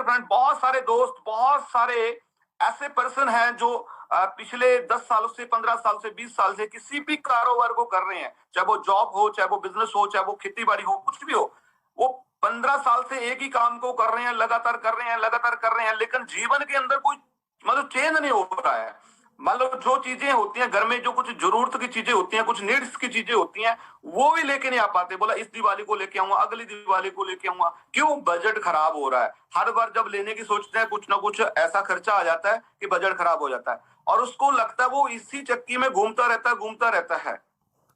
Dear friend, बहुत सारे दोस्त, बहुत सारे ऐसे पर्सन हैं जो पिछले 10 सालों से, 15 साल से, 20 साल से किसी भी कारोबार को कर रहे हैं, चाहे वो जॉब हो, चाहे वो बिजनेस हो, चाहे वो खेती बाड़ी हो, कुछ भी हो। वो 15 साल से एक ही काम को कर रहे हैं, लगातार कर रहे हैं, लगातार कर रहे हैं, लेकिन जीवन के अंदर कोई मतलब चेंज नहीं हो रहा है। मतलब जो चीजें होती हैं घर में, जो कुछ जरूरत की चीजें होती हैं, कुछ नीड्स की चीजें होती हैं, वो भी लेके नहीं आ पाते। बोला इस दिवाली को लेके आऊंगा, अगली दिवाली को लेके आऊंगा। क्यों? बजट खराब हो रहा है। हर बार जब लेने की सोचते हैं, कुछ ना कुछ ऐसा खर्चा आ जाता है कि बजट खराब हो जाता है, और उसको लगता है वो इसी चक्की में घूमता रहता है, घूमता रहता है।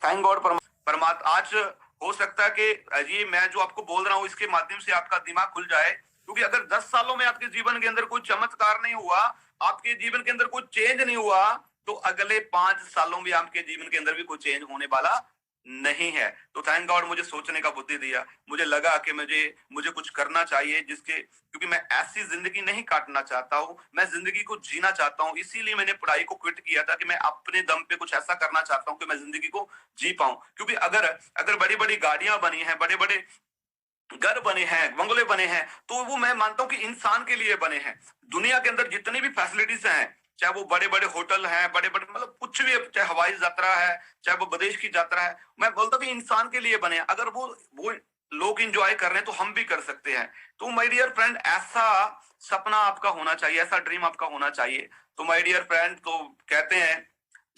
थैंक गॉड परमात्मा, आज हो सकता है कि ये मैं जो आपको बोल रहा हूं इसके माध्यम से आपका दिमाग खुल जाए, क्योंकि अगर 10 सालों में आपके जीवन के अंदर कोई चमत्कार नहीं हुआ, आपके जीवन के अंदर कोई चेंज नहीं हुआ, तो अगले 5 सालों में आपके जीवन के अंदर भी कोई चेंज होने वाला नहीं है। तो थैंक गॉड मुझे सोचने का बुद्धि दिया। मुझे लगा कि मुझे कुछ करना चाहिए, जिसके क्योंकि मैं ऐसी जिंदगी नहीं काटना चाहता हूं, मैं जिंदगी को जीना चाहता हूं। इसीलिए मैंने पढ़ाई को क्विट किया था कि मैं अपने दम पे कुछ ऐसा करना चाहता हूं कि मैं जिंदगी को जी पाऊं। क्योंकि अगर अगर बड़ी बड़ी गाड़ियां बनी हैं, बड़े बड़े घर बने हैं, बंगले बने हैं, तो वो मैं मानता हूं कि इंसान के लिए बने हैं। दुनिया के अंदर जितनी भी फैसिलिटीज हैं, चाहे वो बड़े बड़े होटल हैं, बड़े बड़े मतलब कुछ भी, चाहे हवाई यात्रा है, चाहे वो विदेश की यात्रा है, मैं बोलता हूँ कि इंसान के लिए बने हैं। अगर वो लोग इंजॉय कर रहे हैं तो हम भी कर सकते हैं। तो माय डियर फ्रेंड, ऐसा सपना आपका होना चाहिए, ऐसा ड्रीम आपका होना चाहिए। तो माय डियर फ्रेंड, तो कहते हैं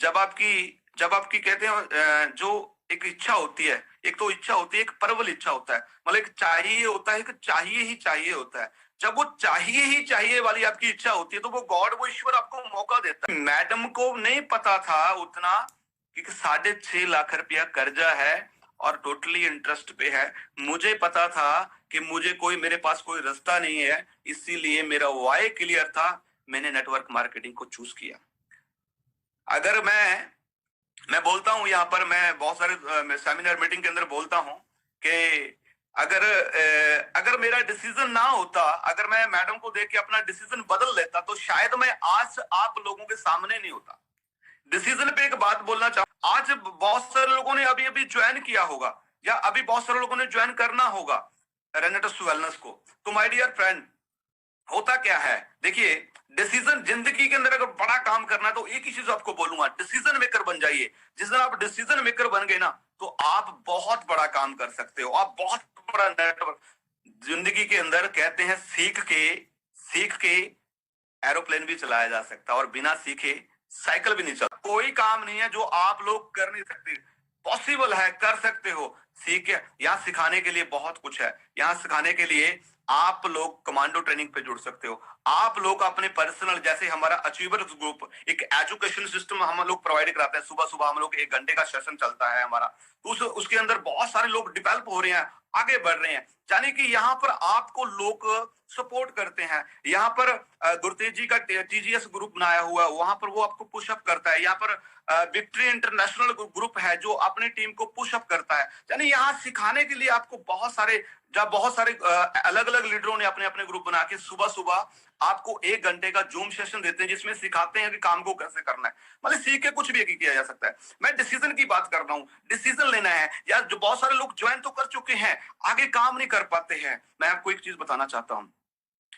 जब आपकी कहते हैं जो एक इच्छा होती है, एक तो इच्छा होती है, एक प्रबल इच्छा होता है, मतलब एक चाहिए होता है, एक चाहिए ही चाहिए होता है। जब वो चाहिए ही चाहिए वाली आपकी इच्छा होती है, तो वो गॉड, वो ईश्वर आपको मौका देता है। मैडम को नहीं पता था उतना कि 6.5 लाख रुपया कर्जा है और टोटली इंटरेस्ट पे है। मुझे पता था कि मेरे पास कोई रास्ता नहीं है, इसीलिए मेरा वाई क्लियर था। मैंने नेटवर्क मार्केटिंग को चूज किया। अगर मैं बोलता हूं, यहाँ पर मैं बहुत सारे सेमिनार मीटिंग के अंदर बोलता हूं कि अगर मेरा डिसीजन ना होता, अगर मैं मैडम को देख के अपना डिसीजन बदल लेता, तो शायद मैं आज आप लोगों के सामने नहीं होता। डिसीजन पे एक बात बोलना चाहूं, आज बहुत सारे लोगों ने अभी अभी ज्वाइन किया होगा, या अभी बहुत सारे लोगों ने ज्वाइन करना होगा रेनेटस वेलनेस को। तो माय डियर फ्रेंड, होता क्या है, देखिए, डिसीजन जिंदगी के अंदर अगर बड़ा काम करना है तो एक ही चीज आपको बोलूंगा, डिसीजन मेकर बन जाइए। जिस दिन आप डिसीजन मेकर बन गए ना, तो आप बहुत बड़ा काम कर सकते हो, आप बहुत बड़ा नेटवर्क जिंदगी के अंदर। कहते हैं सीख के एरोप्लेन भी चलाया जा सकता है, और बिना सीखे साइकिल भी नहीं चलता। कोई काम नहीं है जो आप लोग कर नहीं सकते, पॉसिबल है, कर सकते हो। सीख, यहाँ सिखाने के लिए बहुत कुछ है। यहाँ सिखाने के लिए आप लोग कमांडो ट्रेनिंग पे जुड़ सकते हो। आप लोग अपने पर्सनल, जैसे हमारा अचीवर्स ग्रुप, एक एजुकेशन सिस्टम हम लोग प्रोवाइड कराते हैं। सुबह सुबह हम लोग 1 घंटे का सेशन चलता है हमारा। उसके अंदर बहुत सारे लोग डेवलप हो रहे हैं, आगे बढ़ रहे हैं। यानी कि यहाँ पर आपको लोग सपोर्ट करते हैं। यहाँ पर गुरतेज जी का टीजीएस ग्रुप बनाया हुआ है, वहां पर वो आपको पुशअप करता है। यहाँ पर विक्ट्री इंटरनेशनल ग्रुप है जो अपनी टीम को पुशअप करता है। यानी यहाँ सिखाने के लिए आपको बहुत सारे अलग अलग लीडरों ने अपने अपने ग्रुप बना के सुबह सुबह आपको 1 घंटे का जूम सेशन देते हैं, जिसमें सिखाते हैं कि काम को कैसे करना है। मतलब सीख के कुछ भी किया जा सकता है। मैं डिसीजन की बात कर रहा हूँ, डिसीजन लेना है। या जो बहुत सारे लोग ज्वाइन तो कर चुके हैं, आगे काम नहीं कर पाते हैं। मैं आपको एक चीज बताना चाहता हूँ,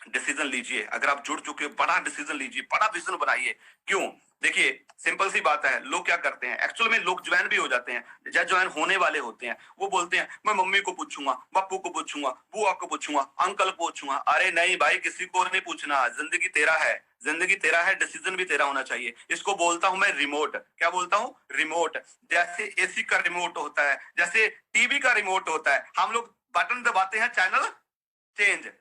डिसीजन लीजिए। अगर आप जुड़ चुके हो, बड़ा डिसीजन लीजिए, बड़ा विजन बनाइए। क्यों? देखिए, सिंपल सी बात है, लोग क्या करते हैं, एक्चुअल में लोग ज्वाइन भी हो जाते हैं, या ज्वाइन होने वाले होते हैं, वो बोलते हैं मैं मम्मी को पूछूंगा, बापू को पूछूंगा, बुआ को पूछूंगा, अंकल को पूछूंगा। अरे नहीं भाई, किसी को नहीं पूछना। जिंदगी तेरा है, जिंदगी तेरा है, डिसीजन भी तेरा होना चाहिए। इसको बोलता हूं मैं रिमोट। क्या बोलता हूं? रिमोट। जैसे एसी का रिमोट होता है, जैसे टीवी का रिमोट होता है, हम लोग बटन दबाते हैं, चैनल चेंज,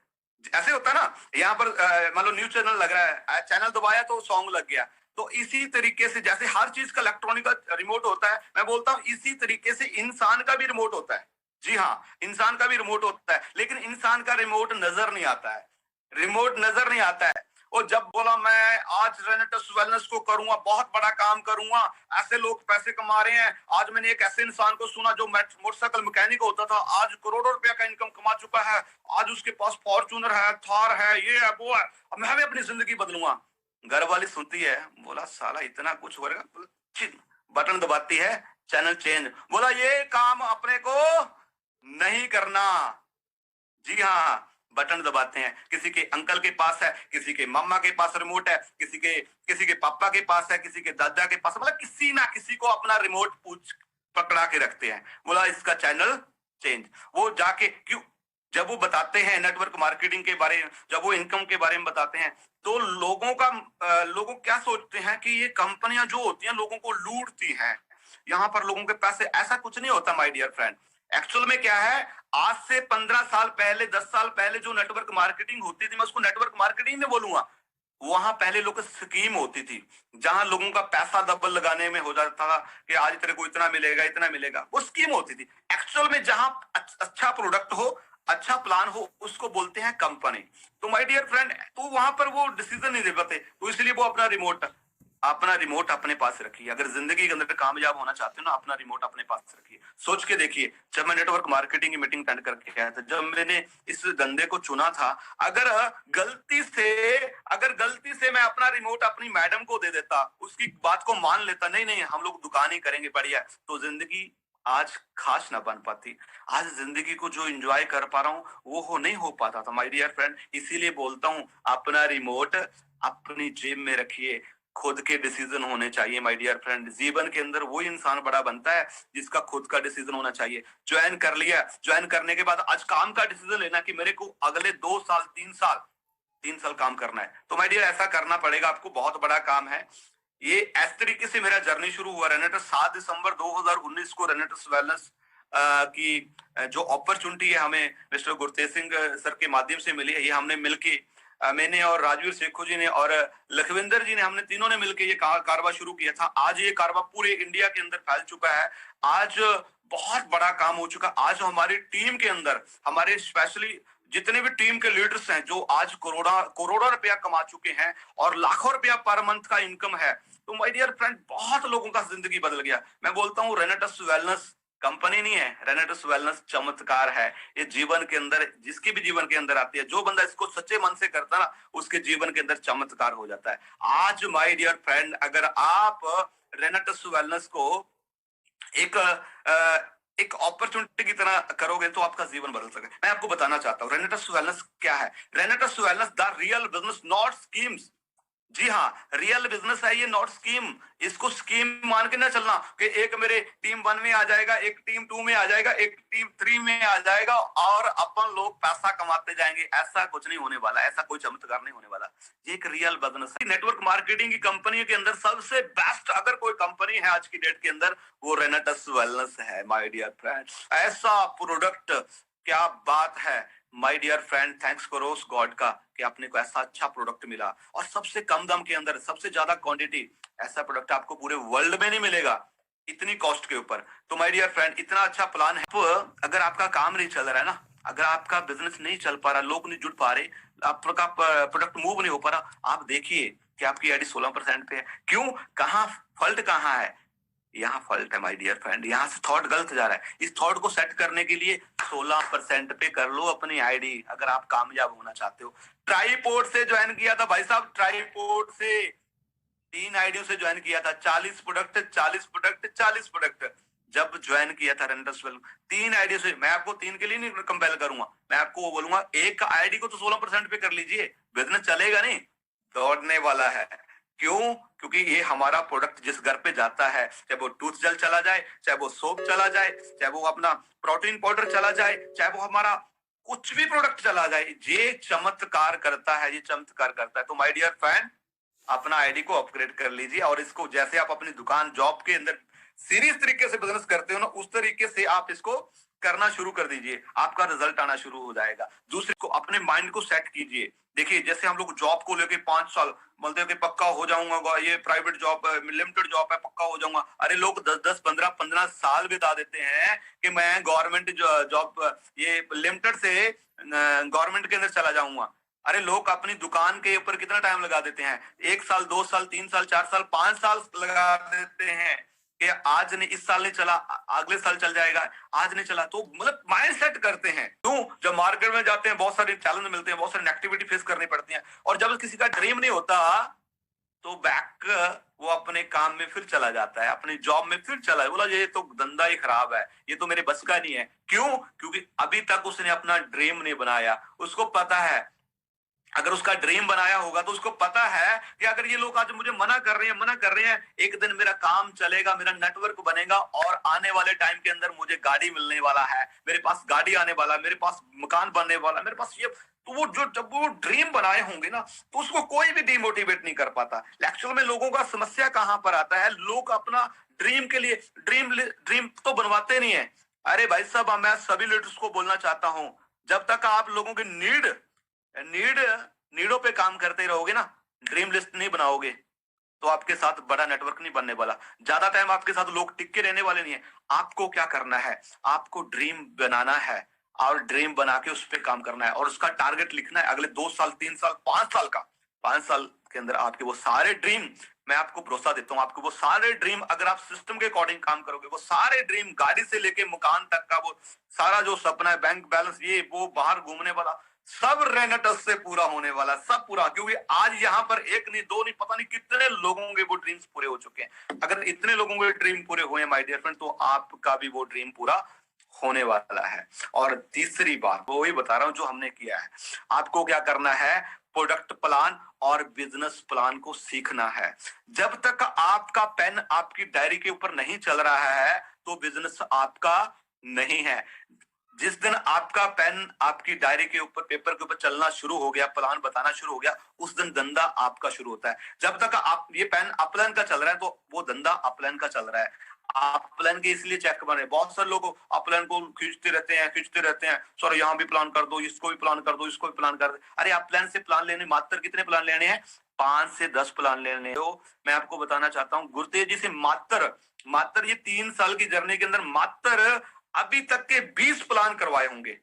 ऐसे होता है ना। यहाँ पर मान लो न्यूज चैनल लग रहा है, चैनल दबाया तो सॉन्ग लग गया। तो इसी तरीके से जैसे हर चीज का इलेक्ट्रॉनिक का रिमोट होता है, मैं बोलता हूँ इसी तरीके से इंसान का भी रिमोट होता है। जी हाँ, इंसान का भी रिमोट होता है, लेकिन इंसान का रिमोट नजर नहीं आता है। रिमोट नजर नहीं आता है। और जब बोला मैं आज रेनेटस वेलनेस को करूंगा, बहुत बड़ा काम करूंगा, ऐसे लोग पैसे कमा रहे हैं। आज मैंने एक ऐसे इंसान को सुना जो मोटरसाइकिल मैकेनिक होता था, आज करोड़ों रुपया का इनकम कमा चुका है। आज उसके पास फॉर्च्यूनर है, थार है, ये है, वो है। अब मैं भी अपनी जिंदगी बदलूंगा। घर वाली सुनती है, बोला साला इतना कुछ हो रहा है, बटन दबाती है, चैनल चेंज। बोला ये काम अपने को नहीं करना। जी हाँ, बटन दबाते हैं। किसी के अंकल के पास है, किसी के मम्मा के पास रिमोट है, किसी के पापा के पास है, किसी के दादा के पास, मतलब किसी ना किसी को अपना रिमोट पूछ पकड़ा के रखते हैं, बोला इसका चैनल चेंज। वो जाके क्यों, जब वो बताते हैं नेटवर्क मार्केटिंग के बारे में, जब वो इनकम के बारे में बताते हैं, तो लोगों क्या सोचते हैं कि ये कंपनियां जो होती हैं लोगों को लूटती हैं, यहाँ पर लोगों के पैसे, ऐसा कुछ नहीं होता माय डियर फ्रेंड। एक्चुअल में क्या है, आज से 15 साल पहले, 10 साल पहले जो नेटवर्क मार्केटिंग होती थी, मैं उसको नेटवर्क मार्केटिंग नहीं बोलूंगा, वहां पहले लोग स्कीम होती थी, जहां लोगों का पैसा डबल लगाने में हो जाता था कि आज तेरे को इतना मिलेगा, इतना मिलेगा, वो स्कीम होती थी। एक्चुअल में जहां अच्छा प्रोडक्ट हो, अच्छा प्लान हो, उसको बोलते हैं कंपनी। तो माय डियर फ्रेंड, तो वहां पर वो डिसीजन नहीं दे पाते, तो इसलिए वो अपना रिमोट अपने पास रखिए। अगर जिंदगी के अंदर कामयाब होना चाहते हो ना, अपना रिमोट अपने पास रखिए। सोच के देखिए, जब मैं नेटवर्क मार्केटिंग की मीटिंग अटेंड करके आया था, जब मैंने इस धंधे को चुना था, अगर गलती से मैं अपना रिमोट अपनी मैडम को दे देता, उसकी बात को मान लेता, नहीं नहीं हम लोग दुकान ही करेंगे बढ़िया, तो जिंदगी आज खास ना बन पाती। आज जिंदगी को जो एंजॉय कर पा रहा हूं वो नहीं हो पाता था माय डियर फ्रेंड। इसीलिए बोलता हूं, अपना रिमोट अपनी जेब में रखिए, खुद के डिसीजन होने चाहिए माय डियर फ्रेंड। जीवन के अंदर वो इंसान बड़ा बनता है जिसका खुद का डिसीजन होना चाहिए। ज्वाइन कर लिया, ज्वाइन करने के बाद आज काम का डिसीजन लेना कि मेरे को अगले 2 साल 3 साल काम करना है, तो माय डियर ऐसा करना पड़ेगा आपको, बहुत बड़ा काम है ये। इस तरीके से मेरा जर्नी शुरू हुआ। रेनेटस 7 दिसंबर 2019 को रेनेटस वेलनेस की जो अपॉर्चुनिटी है हमें मिस्टर गुरतेज सिंह सर के माध्यम से मिली है, ये हमने मिलके, मैंने और राजवीर शेखू जी ने और लखविंदर जी ने, हमने तीनों ने मिलकर ये कारवा शुरू किया था। आज ये कारवा पूरे इंडिया के अंदर फैल चुका है। आज बहुत बड़ा काम हो चुका। आज हमारी टीम के अंदर, हमारे स्पेशली जितने भी टीम के लीडर्स हैं, जो आज करोड़ों रुपया कमा चुके हैं और लाखों रुपया पर मंथ का इनकम है, तो माय डियर फ्रेंड बहुत लोगों का जिंदगी बदल गया। मैं बोलता हूँ रेनेटस वेलनेस कंपनी नहीं है, रेनेटस वेलनेस चमत्कार है। ये जीवन के अंदर, जिसके भी जीवन के अंदर आती है, जो बंदा इसको सच्चे मन से करता है ना, उसके जीवन के अंदर चमत्कार हो जाता है। आज माय डियर फ्रेंड, अगर आप रेनेटस वेलनेस को एक अपॉर्चुनिटी की तरह करोगे तो आपका जीवन बदल सके। मैं आपको बताना चाहता हूँ रेनेटस वेलनेस क्या है। Renatus Wellness the real business, not schemes. जी हाँ, रियल बिजनेस है ये, नॉट स्कीम। इसको स्कीम मान के ना चलना कि एक मेरे टीम 1 में आ जाएगा, एक टीम 2 में आ जाएगा, एक टीम 3 में आ जाएगा और अपन लोग पैसा कमाते जाएंगे। ऐसा कुछ नहीं होने वाला, ऐसा कोई चमत्कार नहीं होने वाला। ये एक रियल बिजनेस है। नेटवर्क मार्केटिंग की कंपनी के अंदर सबसे बेस्ट अगर कोई कंपनी है आज की डेट के अंदर, वो रेनेटस वेलनेस है माय डियर फ्रेंड। ऐसा प्रोडक्ट, क्या बात है माय डियर फ्रेंड। थैंक्स करो उस गॉड का कि आपने को ऐसा अच्छा प्रोडक्ट मिला, और सबसे कम दाम के अंदर सबसे ज्यादा क्वांटिटी। ऐसा प्रोडक्ट आपको पूरे वर्ल्ड में नहीं मिलेगा इतनी कॉस्ट के ऊपर। तो माय डियर फ्रेंड, इतना अच्छा प्लान है। तो अगर आपका काम नहीं चल रहा है ना, अगर आपका बिजनेस नहीं चल पा रहा, लोग नहीं जुड़ पा रहे, आपका प्रोडक्ट मूव नहीं हो पा रहा, आप देखिए कि आपकी आईडी 16% पे है। क्यों, कहाँ फॉल्ट कहाँ है? यहाँ फॉल्ट है माय डियर फ्रेंड, यहाँ से थॉट गलत जा रहा है। इस थॉट को सेट करने के लिए 16% पे कर लो अपनी आईडी, अगर आप कामयाब होना चाहते हो। ट्राईपोर्ट से ज्वाइन किया था भाई साहब, ट्राईपोर्ट से 3 आईडियों से ज्वाइन किया था। 40 प्रोडक्ट 40 प्रोडक्ट 40 प्रोडक्ट जब ज्वाइन किया था रेनेटस वेल, 3 आईडी से। मैं आपको 3 के लिए नहीं कंपेल करूंगा, मैं आपको वो बोलूंगा एक आईडी को तो 16% पे कर लीजिए, बिजनेस चलेगा नहीं, दौड़ने वाला है। क्यों? क्योंकि ये हमारा प्रोडक्ट जिस घर पे जाता है, चाहे वो टूथ जेल चला जाए, चाहे वो सोप चला जाए, चाहे वो अपना प्रोटीन पाउडर चला जाए, चाहे वो हमारा कुछ भी प्रोडक्ट चला जाए, ये चमत्कार करता है, ये चमत्कार करता है। तो माय डियर फ्रेंड, अपना आईडी को अपग्रेड कर लीजिए, और इसको जैसे आप अपनी दुकान जॉब के अंदर सीरियस तरीके से बिजनेस करते हो ना, उस तरीके से आप इसको करना शुरू कर दीजिए, आपका रिजल्ट आना शुरू हो जाएगा। दूसरे को अपने माइंड को सेट कीजिए। देखिए, जैसे हम लोग जॉब को लेके 5 साल बोलते हैं कि पक्का हो जाऊंगा, ये प्राइवेट जॉब है, लिमिटेड जॉब है, पक्का हो जाऊंगा। अरे लोग 10-10 15-15 साल बिता देते हैं कि मैं गवर्नमेंट जॉब, ये लिमिटेड से गवर्नमेंट के अंदर चला जाऊंगा। अरे लोग अपनी दुकान के ऊपर कितना टाइम लगा देते हैं, 1 साल 2 साल 3 साल 4 साल 5 साल लगा देते हैं कि आज नहीं, इस साल नहीं चला, अगले साल चल जाएगा, आज नहीं चला। तो मतलब माइंड सेट करते हैं। क्यों? जब मार्केट में जाते हैं बहुत सारे चैलेंज मिलते हैं, बहुत सारी एक्टिविटी फेस करनी पड़ती है, और जब किसी का ड्रीम नहीं होता तो बैक वो अपने काम में फिर चला जाता है, अपनी जॉब में फिर चला है, बोला ये तो धंधा ही खराब है, ये तो मेरे बस का नहीं है। क्यों? क्योंकि अभी तक उसने अपना ड्रीम नहीं बनाया। उसको पता है, अगर उसका ड्रीम बनाया होगा तो उसको पता है कि अगर ये लोग आज मुझे मना कर रहे हैं, एक दिन मेरा काम चलेगा, मेरा नेटवर्क बनेगा और आने वाले टाइम के अंदर मुझे गाड़ी मिलने वाला है, मेरे पास गाड़ी आने वाला है, मेरे पास मकान बनने वाला है, मेरे पास ये। तो वो जो जब वो ड्रीम बनाए होंगे ना, तो उसको कोई भी डिमोटिवेट नहीं कर पाता। एक्चुअल में लोगों का समस्या कहां पर आता है, लोग अपना ड्रीम के लिए ड्रीम तो बनवाते नहीं है। अरे भाई साहब, मैं सभी लीडर्स को बोलना चाहता हूं, जब तक आप लोगों की नीड नीडों पे काम करते रहोगे ना, ड्रीम लिस्ट नहीं बनाओगे, तो आपके साथ बड़ा नेटवर्क नहीं बनने वाला, ज्यादा टाइम आपके साथ लोग टिक के रहने वाले नहीं है। आपको क्या करना है, आपको ड्रीम बनाना है और ड्रीम बना के उस पर काम करना है और उसका टारगेट लिखना है अगले 2 साल, 3 साल, 5 साल का। 5 साल के अंदर आपके वो सारे ड्रीम, मैं आपको भरोसा देता हूं, आपको वो सारे ड्रीम, अगर आप सिस्टम के अकॉर्डिंग काम करोगे, वो सारे ड्रीम, गाड़ी से लेके मकान तक का वो सारा जो सपना है, बैंक बैलेंस, ये वो, बाहर घूमने वाला, सब रेनेटस से पूरा होने वाला, सब पूरा। क्योंकि आज यहाँ पर एक नहीं, दो नहीं, पता नहीं कितने लोगों के वो ड्रीम्स पूरे हो चुके हैं। अगर इतने लोगों के ड्रीम पूरे हुए माय डियर फ्रेंड, तो आपका भी वो ड्रीम पूरा होने वाला है। और तीसरी बात वो वही बता रहा हूं जो हमने किया है। आपको क्या करना है, प्रोडक्ट प्लान और बिजनेस प्लान को सीखना है। जब तक आपका पेन आपकी डायरी के ऊपर नहीं चल रहा है, तो बिजनेस आपका नहीं है। जिस दिन आपका पेन आपकी डायरी के ऊपर, पेपर के ऊपर चलना शुरू हो गया, प्लान बताना शुरू हो गया, उस दिन धंधा आपका शुरू होता है। जब तक आप ये पेन अपलाइन का चल रहा है, तो वो धंधा अपलाइन का चल रहा है। अपलाइन के इसलिए चेक बन रहे, बहुत सारे लोग अपलाइन को खींचते रहते हैं, सर यहाँ भी प्लान कर दो, इसको भी प्लान कर दो, इसको भी प्लान कर दो। अरे अपलाइन से प्लान लेने, मात्र कितने प्लान लेने हैं? 5 से 10 प्लान लेने। तो मैं आपको बताना चाहता हूँ गुरतेज जी से, मात्र ये 3 साल की जर्नी के अंदर मात्र अभी तक के 20 प्लान करवाए होंगे।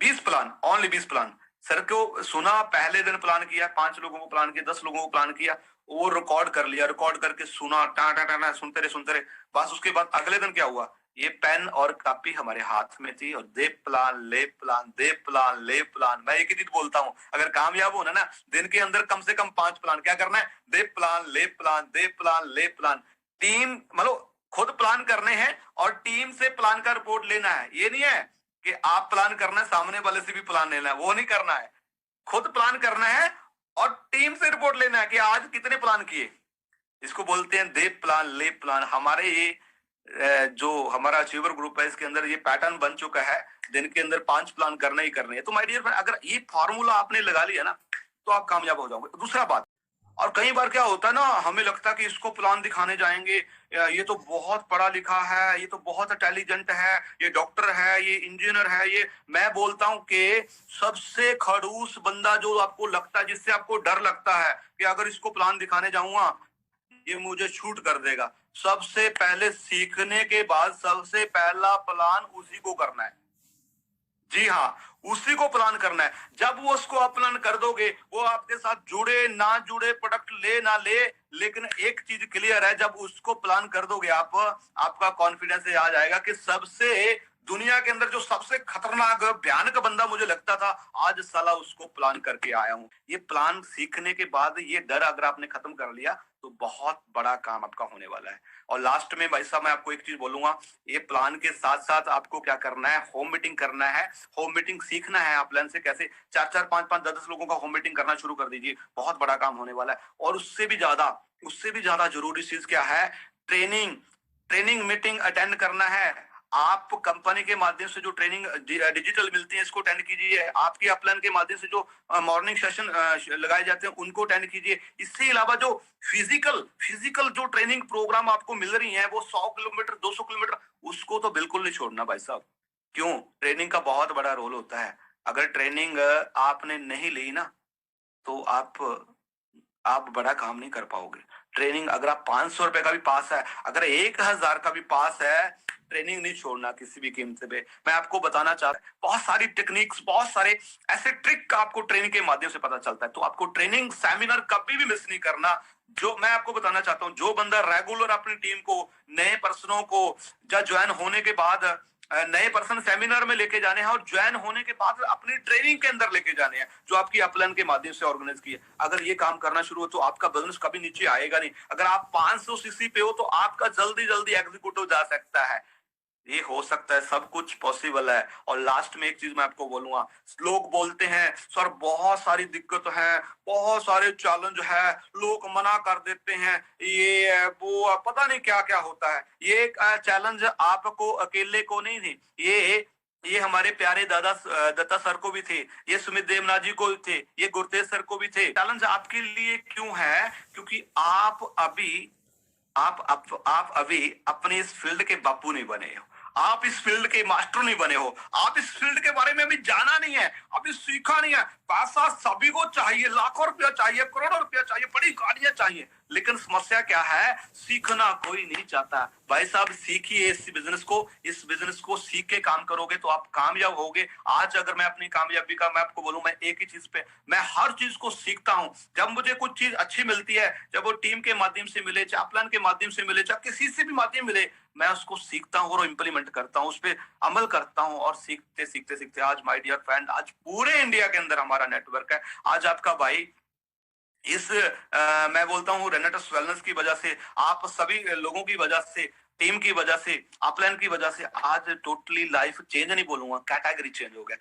20 प्लान, ओनली 20 प्लान। सर को सुना, पहले दिन प्लान किया, 5 लोगों को प्लान किया, 10 लोगों को प्लान किया, वो रिकॉर्ड कर लिया, रिकॉर्ड करके सुना, टा टा टा सुनते रहे। बस उसके बाद अगले दिन क्या हुआ, ये पेन और कापी हमारे हाथ में थी और दे प्लान ले प्लान, दे प्लान ले प्लान। मैं एक ही चीज बोलता हूं, अगर कामयाब होना ना, दिन के अंदर कम से कम 5 प्लान। क्या करना है? दे प्लान ले प्लान, दे प्लान ले प्लान। टीम मतलब खुद प्लान करने हैं और टीम से प्लान का रिपोर्ट लेना है। ये नहीं है कि आप प्लान करना है, सामने वाले से भी प्लान लेना है, वो नहीं करना है। खुद प्लान करना है और टीम से रिपोर्ट लेना है कि आज कितने प्लान किए। इसको बोलते हैं दे प्लान ले प्लान। हमारे ये जो हमारा अचीवर ग्रुप है, इसके अंदर ये पैटर्न बन चुका है, दिन के अंदर 5 प्लान करने ही करने हैं। तो माय डियर फ्रेंड, अगर ये फॉर्मूला आपने लगा लिया ना, तो आप कामयाब हो जाओगे। दूसरा बात, और कई बार क्या होता है ना, हमें लगता है कि इसको प्लान दिखाने जाएंगे, ये तो बहुत पढ़ा लिखा है, ये तो बहुत इंटेलिजेंट है, ये डॉक्टर है, ये इंजीनियर है। ये मैं बोलता हूं कि सबसे खड़ूस बंदा जो आपको लगता है, जिससे आपको डर लगता है कि अगर इसको प्लान दिखाने जाऊंगा ये मुझे शूट कर देगा, सबसे पहले सीखने के बाद सबसे पहला प्लान उसी को करना है। जी हाँ, उसी को प्लान करना है। जब वो उसको अपलान कर दोगे, वो आपके साथ जुड़े ना जुड़े, प्रोडक्ट ले ना ले, लेकिन एक चीज क्लियर है, जब उसको प्लान कर दोगे आप, आपका कॉन्फिडेंस आ जाएगा कि सबसे दुनिया के अंदर जो सबसे खतरनाक भयानक बंदा मुझे लगता था, आज साला उसको प्लान करके आया हूं। ये प्लान सीखने के बाद ये डर अगर आपने खत्म कर लिया, तो बहुत बड़ा काम आपका होने वाला है। और लास्ट में भाई साहब मैं आपको एक चीज बोलूंगा, ये प्लान के साथ साथ आपको क्या करना है, होम मीटिंग करना है। होम मीटिंग सीखना है आप प्लान से कैसे 4-4, 5-5, 10-10 लोगों का होम मीटिंग करना शुरू कर दीजिए, बहुत बड़ा काम होने वाला है। और उससे भी ज्यादा जरूरी चीज क्या है, ट्रेनिंग मीटिंग अटेंड करना है। आप कंपनी के माध्यम से जो ट्रेनिंग डिजिटल मिलती है, इसको अटेंड कीजिए। आपके अपलाइन के माध्यम से जो मॉर्निंग सेशन लगाए जाते हैं, उनको अटेंड कीजिए। इससे अलावा जो फिजिकल जो ट्रेनिंग प्रोग्राम आपको मिल रही है, वो 100 किलोमीटर 200 किलोमीटर, उसको तो बिल्कुल नहीं छोड़ना भाई साहब। क्यों? ट्रेनिंग का बहुत बड़ा रोल होता है। अगर ट्रेनिंग आपने नहीं ली ना, तो आप बड़ा काम नहीं कर पाओगे। ट्रेनिंग अगर आप 500 रुपए का भी पास है, अगर 1000 का भी पास है, ट्रेनिंग नहीं छोड़ना किसी भी कीमत पे। मैं आपको बताना चाहता हूँ, बहुत सारी टेक्निक्स, बहुत सारे ऐसे ट्रिक का आपको ट्रेनिंग के माध्यम से पता चलता है। तो आपको ट्रेनिंग सेमिनार कभी भी मिस नहीं करना। जो मैं आपको बताना चाहता हूँ, जो बंदा रेगुलर अपनी टीम को, नए पर्सनों को ज्वाइन होने के बाद नए पर्सन सेमिनार में लेके जाने हैं और ज्वाइन होने के बाद अपनी ट्रेनिंग के अंदर लेके जाने हैं जो आपकी अपलाइन के माध्यम से ऑर्गेनाइज की है। अगर ये काम करना शुरू हो तो आपका बिजनेस कभी नीचे आएगा नहीं। अगर आप 500 सीसी पे हो तो आपका जल्दी जल्दी एग्जीक्यूटिव जा सकता है। ये हो सकता है, सब कुछ पॉसिबल है। और लास्ट में एक चीज मैं आपको बोलूंगा, लोग बोलते हैं सर बहुत सारी दिक्कत है, बहुत सारे चैलेंज है, लोग मना कर देते हैं, ये है, वो है, पता नहीं क्या क्या होता है। ये चैलेंज आपको अकेले को नहीं थी, ये हमारे प्यारे दादा दत्ता सर को भी थे, ये सुमित देवनाथ जी को भी थे, ये गुरतेज सर को भी थे। चैलेंज आपके लिए क्यों है? क्योंकि आप अभी अपने इस फील्ड के बापू नहीं बने हो, आप इस फील्ड के मास्टर नहीं बने हो, आप इस फील्ड के बारे में अभी जाना नहीं है, अभी सीखा नहीं है। पैसा सभी को चाहिए, लाखों रुपया चाहिए, करोड़ों रुपया चाहिए, बड़ी गाड़ियां चाहिए, लेकिन समस्या क्या है? सीखना कोई नहीं चाहता। भाई साहब सीखिए इस बिजनेस को सीख के काम करोगे तो आप कामयाब होगे। आज अगर मैं अपनी कामयाबी का मैं आपको बोलूं, मैं एक ही चीज पे, मैं हर चीज को सीखता हूं। जब मुझे कुछ चीज अच्छी मिलती है, जब वो टीम के माध्यम से मिले, चाहे प्लान के माध्यम से मिले, चाहे किसी से भी माध्यम मिले, मैं उसको सीखता हूँ और इम्प्लीमेंट करता हूँ, उस पर अमल करता हूँ। और सीखते सीखते सीखते आज माय डियर फ्रेंड, आज पूरे इंडिया के अंदर हमारा नेटवर्क है। आज आपका भाई इस मैं बोलता हूँ रेनेटस वेलनेस की वजह से, आप सभी लोगों की वजह से, टीम की वजह से, अपलाइन की वजह से आज टोटली लाइफ चेंज नहीं बोलूंगा, कैटेगरी चेंज हो गया।